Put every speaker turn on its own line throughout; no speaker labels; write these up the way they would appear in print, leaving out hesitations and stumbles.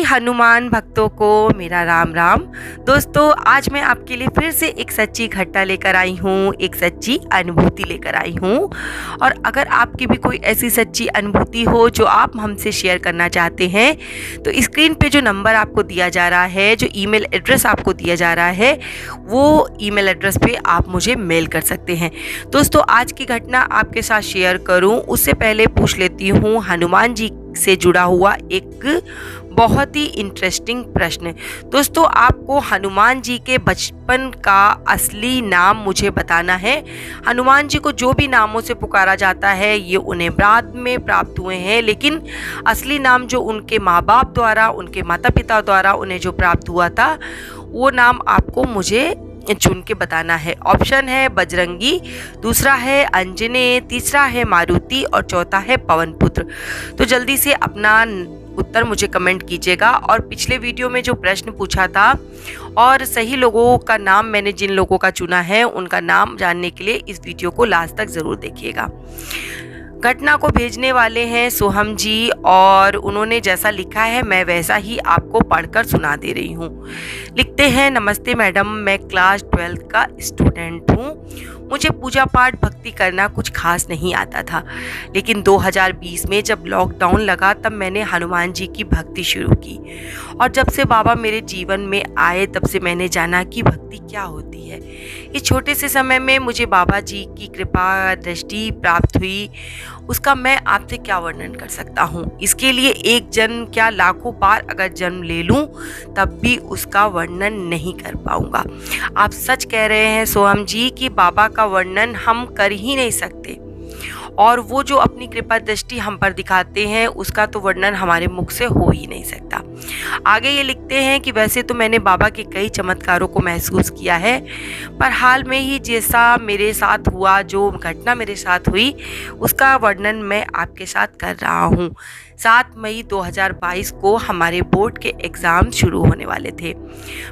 हनुमान भक्तों को मेरा राम राम। दोस्तों, आज मैं आपके लिए फिर से एक सच्ची घटना लेकर आई हूँ, एक सच्ची अनुभूति लेकर आई हूँ। और अगर आपकी भी कोई ऐसी सच्ची अनुभूति हो जो आप हमसे शेयर करना चाहते हैं, तो स्क्रीन पे जो नंबर आपको दिया जा रहा है, जो ईमेल एड्रेस आपको दिया जा रहा है, वो ईमेल एड्रेस पे आप मुझे मेल कर सकते हैं। दोस्तों, आज की घटना आपके साथ शेयर करूँ उससे पहले पूछ लेती हूँ हनुमान जी से जुड़ा हुआ एक बहुत ही इंटरेस्टिंग प्रश्न। दोस्तों, आपको हनुमान जी के बचपन का असली नाम मुझे बताना है। हनुमान जी को जो भी नामों से पुकारा जाता है ये उन्हें बाद में प्राप्त हुए हैं, लेकिन असली नाम जो उनके माँ बाप द्वारा, उनके माता पिता द्वारा उन्हें जो प्राप्त हुआ था, वो नाम आपको मुझे चुन के बताना है। ऑप्शन है बजरंगी, दूसरा है अंजनेय, तीसरा है मारुति और चौथा है पवन पुत्र। तो जल्दी से अपना उत्तर मुझे कमेंट कीजिएगा। और पिछले वीडियो में जो प्रश्न पूछा था और सही लोगों का नाम मैंने जिन लोगों का चुना है उनका नाम जानने के लिए इस वीडियो को लास्ट तक ज़रूर देखिएगा। घटना को भेजने वाले हैं सोहम जी, और उन्होंने जैसा लिखा है मैं वैसा ही आपको पढ़कर सुना दे रही हूँ। लिखते हैं, नमस्ते मैडम, मैं क्लास 12 का स्टूडेंट हूँ। मुझे पूजा पाठ भक्ति करना कुछ खास नहीं आता था, लेकिन 2020 में जब लॉकडाउन लगा तब मैंने हनुमान जी की भक्ति शुरू की। और जब से बाबा मेरे जीवन में आए तब से मैंने जाना कि भक्ति क्या होती है। इस छोटे से समय में मुझे बाबा जी की कृपा दृष्टि प्राप्त हुई, उसका मैं आपसे क्या वर्णन कर सकता हूँ। इसके लिए एक जन्म क्या लाखों बार अगर जन्म ले लूँ तब भी उसका वर्णन नहीं कर पाऊँगा। आप सच कह रहे हैं सोहम जी कि बाबा का वर्णन हम कर ही नहीं सकते, और वो जो अपनी कृपा दृष्टि हम पर दिखाते हैं उसका तो वर्णन हमारे मुख से हो ही नहीं सकता। आगे ये लिखते हैं कि वैसे तो मैंने बाबा के कई चमत्कारों को महसूस किया है, पर हाल में ही जैसा मेरे साथ हुआ, जो घटना मेरे साथ हुई, उसका वर्णन मैं आपके साथ कर रहा हूँ। 7 मई 2022 को हमारे बोर्ड के एग्ज़ाम शुरू होने वाले थे।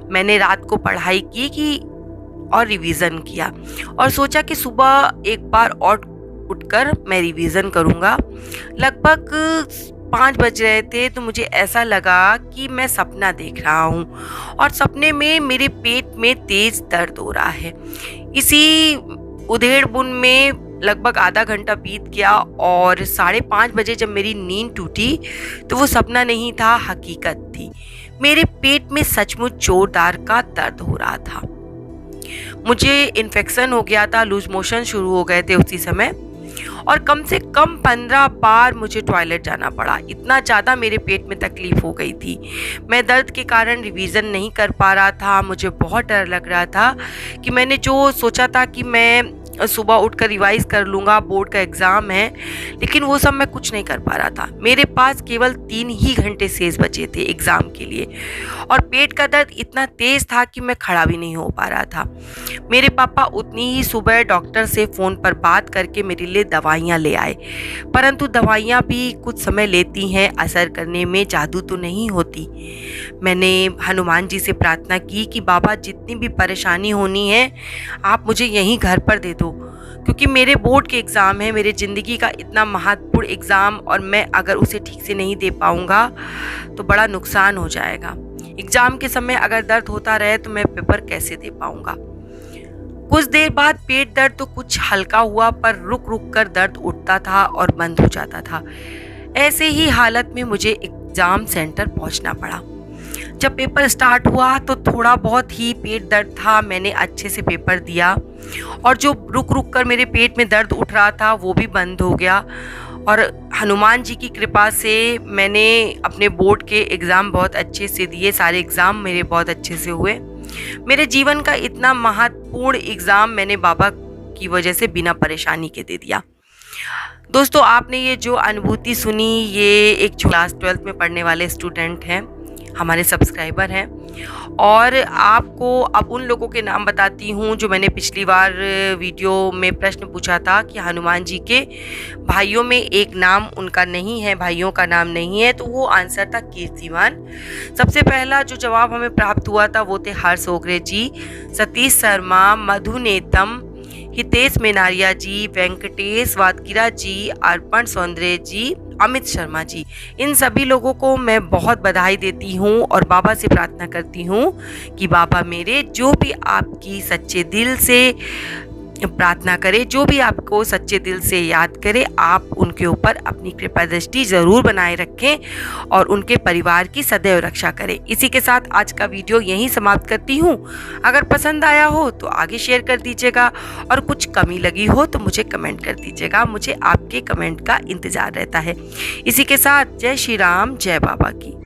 मैंने रात को पढ़ाई की और रिवीज़न किया और सोचा कि सुबह एक बार और उठकर मैं रिवीज़न करूँगा। लगभग 5 बज रहे थे तो मुझे ऐसा लगा कि मैं सपना देख रहा हूँ, और सपने में मेरे पेट में तेज़ दर्द हो रहा है। इसी उधेड़-बुन में लगभग आधा घंटा बीत गया और 5:30 बजे जब मेरी नींद टूटी तो वो सपना नहीं था, हकीकत थी। मेरे पेट में सचमुच जोरदार का दर्द हो रहा था। मुझे इन्फेक्शन हो गया था, लूज मोशन शुरू हो गए थे उसी समय, और कम से कम 15 बार मुझे टॉयलेट जाना पड़ा। इतना ज़्यादा मेरे पेट में तकलीफ़ हो गई थी। मैं दर्द के कारण रिवीज़न नहीं कर पा रहा था। मुझे बहुत डर लग रहा था कि मैंने जो सोचा था कि मैं सुबह उठकर रिवाइज़ कर लूँगा, बोर्ड का एग्ज़ाम है, लेकिन वो सब मैं कुछ नहीं कर पा रहा था। मेरे पास केवल 3 ही घंटे शेष बचे थे एग्ज़ाम के लिए, और पेट का दर्द इतना तेज़ था कि मैं खड़ा भी नहीं हो पा रहा था। मेरे पापा उतनी ही सुबह डॉक्टर से फ़ोन पर बात करके मेरे लिए दवाइयाँ ले आए, परंतु दवाइयाँ भी कुछ समय लेती हैं, असर करने में जादू तो नहीं होती। मैंने हनुमान जी से प्रार्थना की कि बाबा, जितनी भी परेशानी होनी है आप मुझे यहीं घर पर दे दो, क्योंकि मेरे बोर्ड के एग्ज़ाम है, मेरे ज़िंदगी का इतना महत्वपूर्ण एग्ज़ाम, और मैं अगर उसे ठीक से नहीं दे पाऊँगा तो बड़ा नुकसान हो जाएगा। एग्ज़ाम के समय अगर दर्द होता रहे तो मैं पेपर कैसे दे पाऊँगा। कुछ देर बाद पेट दर्द तो कुछ हल्का हुआ, पर रुक रुक कर दर्द उठता था और बंद हो जाता था। ऐसे ही हालत में मुझे एग्ज़ाम सेंटर पहुंचना पड़ा। जब पेपर स्टार्ट हुआ तो थोड़ा बहुत ही पेट दर्द था। मैंने अच्छे से पेपर दिया, और जो रुक रुक कर मेरे पेट में दर्द उठ रहा था वो भी बंद हो गया, और हनुमान जी की कृपा से मैंने अपने बोर्ड के एग्ज़ाम बहुत अच्छे से दिए। सारे एग्ज़ाम मेरे बहुत अच्छे से हुए। मेरे जीवन का इतना महत्वपूर्ण एग्ज़ाम मैंने बाबा की वजह से बिना परेशानी के दे दिया। दोस्तों, आपने ये जो अनुभूति सुनी, ये एक क्लास 12 में पढ़ने वाले स्टूडेंट हैं, हमारे सब्सक्राइबर हैं। और आपको अब उन लोगों के नाम बताती हूँ जो मैंने पिछली बार वीडियो में प्रश्न पूछा था कि हनुमान जी के भाइयों में एक नाम उनका नहीं है, भाइयों का नाम नहीं है, तो वो आंसर था कीर्तिमान। सबसे पहला जो जवाब हमें प्राप्त हुआ था वो थे हर्ष ओगरे जी, सतीश शर्मा, मधु नेतम, हितेश मेनारिया जी, वेंकटेश वादकिरा जी, अर्पण सौंदर्य जी, अमित शर्मा जी, इन सभी लोगों को मैं बहुत बधाई देती हूँ और बाबा से प्रार्थना करती हूँ कि बाबा मेरे जो भी आपकी सच्चे दिल से प्रार्थना करे, जो भी आपको सच्चे दिल से याद करे, आप उनके ऊपर अपनी कृपा दृष्टि ज़रूर बनाए रखें और उनके परिवार की सदैव रक्षा करें। इसी के साथ आज का वीडियो यहीं समाप्त करती हूँ। अगर पसंद आया हो तो आगे शेयर कर दीजिएगा और कुछ कमी लगी हो तो मुझे कमेंट कर दीजिएगा। मुझे आपके कमेंट का इंतज़ार रहता है। इसी के साथ जय श्री राम, जय बाबा की।